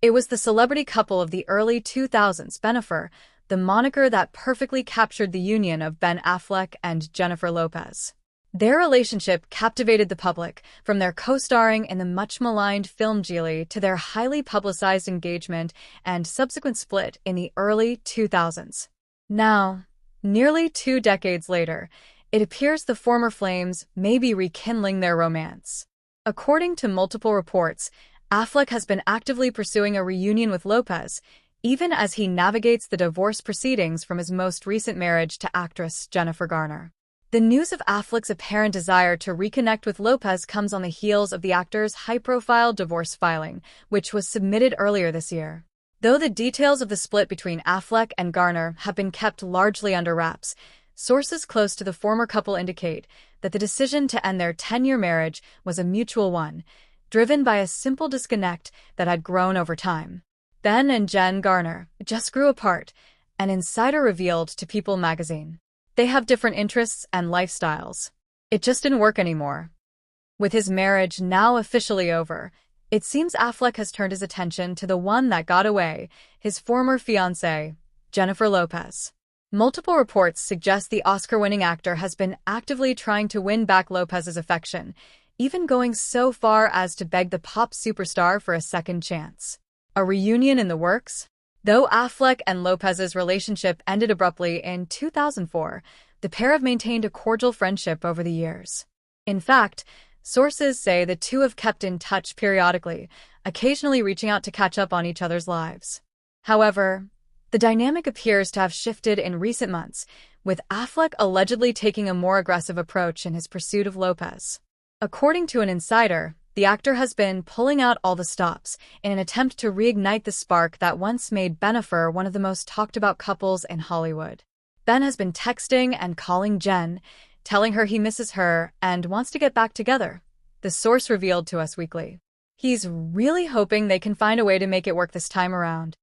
It was the celebrity couple of the early 2000s, Bennifer, the moniker that perfectly captured the union of Ben Affleck and Jennifer Lopez. Their relationship captivated the public, from their co-starring in the much-maligned film Geely to their highly publicized engagement and subsequent split in the early 2000s. Now, nearly 2 decades later, it appears the former flames may be rekindling their romance. According to multiple reports, Affleck has been actively pursuing a reunion with Lopez, even as he navigates the divorce proceedings from his most recent marriage to actress Jennifer Garner. The news of Affleck's apparent desire to reconnect with Lopez comes on the heels of the actor's high-profile divorce filing, which was submitted earlier this year. Though the details of the split between Affleck and Garner have been kept largely under wraps, sources close to the former couple indicate that the decision to end their 10-year marriage was a mutual one, driven by a simple disconnect that had grown over time. Ben and Jen Garner just grew apart, an insider revealed to People magazine. They have different interests and lifestyles. It just didn't work anymore. With his marriage now officially over, it seems Affleck has turned his attention to the one that got away, his former fiancée, Jennifer Lopez. Multiple reports suggest the Oscar-winning actor has been actively trying to win back Lopez's affection, even going so far as to beg the pop superstar for a second chance. A reunion in the works? Though Affleck and Lopez's relationship ended abruptly in 2004, the pair have maintained a cordial friendship over the years. In fact, sources say the two have kept in touch periodically, occasionally reaching out to catch up on each other's lives. However, the dynamic appears to have shifted in recent months, with Affleck allegedly taking a more aggressive approach in his pursuit of Lopez. According to an insider, the actor has been pulling out all the stops in an attempt to reignite the spark that once made Bennifer one of the most talked-about couples in Hollywood. Ben has been texting and calling Jen, telling her he misses her and wants to get back together, the source revealed to Us Weekly. He's really hoping they can find a way to make it work this time around.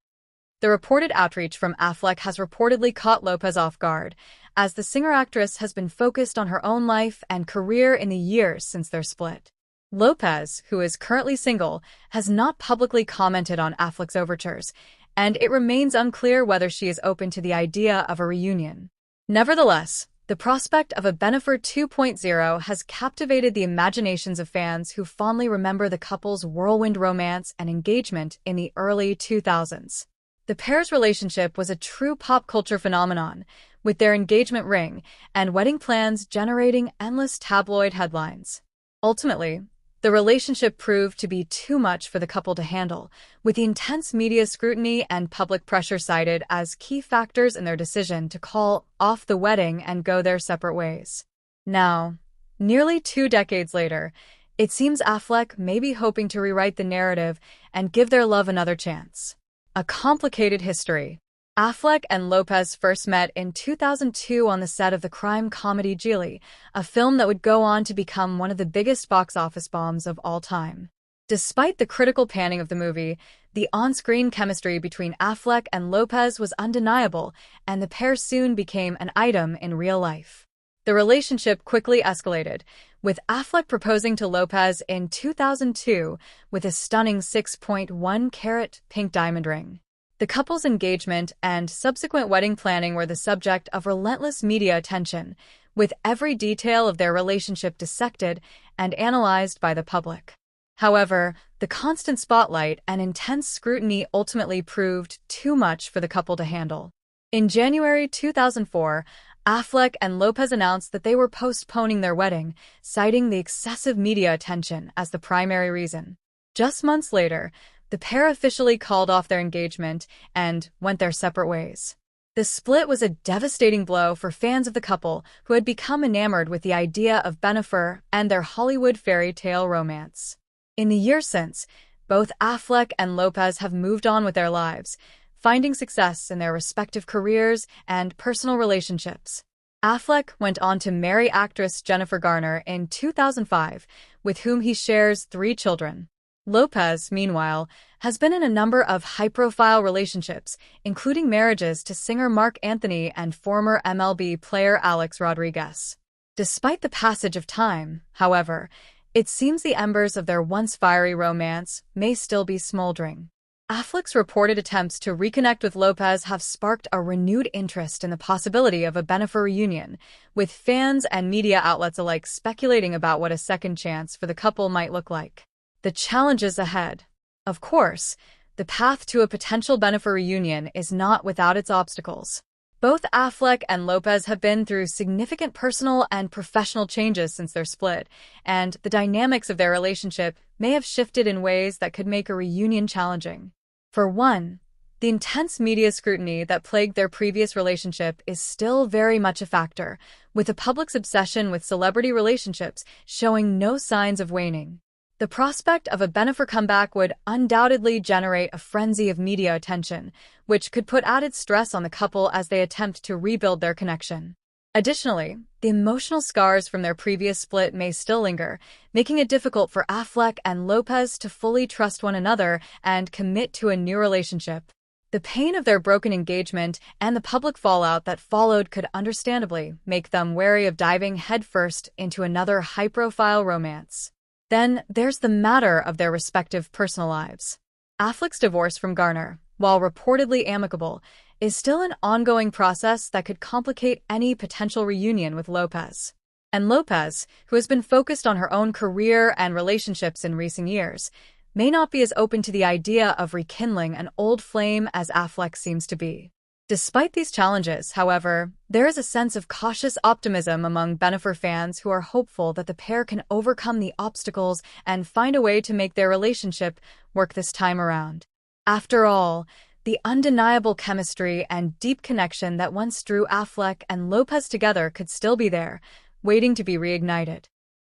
The reported outreach from Affleck has reportedly caught Lopez off guard, as the singer-actress has been focused on her own life and career in the years since their split. Lopez, who is currently single, has not publicly commented on Affleck's overtures, and it remains unclear whether she is open to the idea of a reunion. Nevertheless, the prospect of a Bennifer 2.0 has captivated the imaginations of fans who fondly remember the couple's whirlwind romance and engagement in the early 2000s. The pair's relationship was a true pop culture phenomenon, with their engagement ring and wedding plans generating endless tabloid headlines. Ultimately, the relationship proved to be too much for the couple to handle, with the intense media scrutiny and public pressure cited as key factors in their decision to call off the wedding and go their separate ways. Now, nearly 2 decades later, it seems Affleck may be hoping to rewrite the narrative and give their love another chance. A complicated history. Affleck and Lopez first met in 2002 on the set of the crime comedy Geely, a film that would go on to become one of the biggest box office bombs of all time. Despite the critical panning of the movie, the on-screen chemistry between Affleck and Lopez was undeniable, and the pair soon became an item in real life. The relationship quickly escalated, with Affleck proposing to Lopez in 2002 with a stunning 6.1-carat pink diamond ring. The couple's engagement and subsequent wedding planning were the subject of relentless media attention, with every detail of their relationship dissected and analyzed by the public. However, the constant spotlight and intense scrutiny ultimately proved too much for the couple to handle. In January 2004, Affleck and Lopez announced that they were postponing their wedding, citing the excessive media attention as the primary reason. Just months later, the pair officially called off their engagement and went their separate ways. The split was a devastating blow for fans of the couple who had become enamored with the idea of Bennifer and their Hollywood fairy tale romance. In the years since, both Affleck and Lopez have moved on with their lives, finding success in their respective careers and personal relationships. Affleck went on to marry actress Jennifer Garner in 2005, with whom he shares 3 children. Lopez, meanwhile, has been in a number of high-profile relationships, including marriages to singer Marc Anthony and former MLB player Alex Rodriguez. Despite the passage of time, however, it seems the embers of their once fiery romance may still be smoldering. Affleck's reported attempts to reconnect with Lopez have sparked a renewed interest in the possibility of a Bennifer reunion, with fans and media outlets alike speculating about what a second chance for the couple might look like. The challenges ahead. Of course, the path to a potential Bennifer reunion is not without its obstacles. Both Affleck and Lopez have been through significant personal and professional changes since their split, and the dynamics of their relationship may have shifted in ways that could make a reunion challenging. For one, the intense media scrutiny that plagued their previous relationship is still very much a factor, with the public's obsession with celebrity relationships showing no signs of waning. The prospect of a Bennifer comeback would undoubtedly generate a frenzy of media attention, which could put added stress on the couple as they attempt to rebuild their connection. Additionally, the emotional scars from their previous split may still linger, making it difficult for Affleck and Lopez to fully trust one another and commit to a new relationship. The pain of their broken engagement and the public fallout that followed could understandably make them wary of diving headfirst into another high-profile romance. Then there's the matter of their respective personal lives. Affleck's divorce from Garner, while reportedly amicable, is still an ongoing process that could complicate any potential reunion with Lopez. And Lopez, who has been focused on her own career and relationships in recent years, may not be as open to the idea of rekindling an old flame as Affleck seems to be. Despite these challenges, however, there is a sense of cautious optimism among Bennifer fans who are hopeful that the pair can overcome the obstacles and find a way to make their relationship work this time around. After all, the undeniable chemistry and deep connection that once drew Affleck and Lopez together could still be there, waiting to be reignited.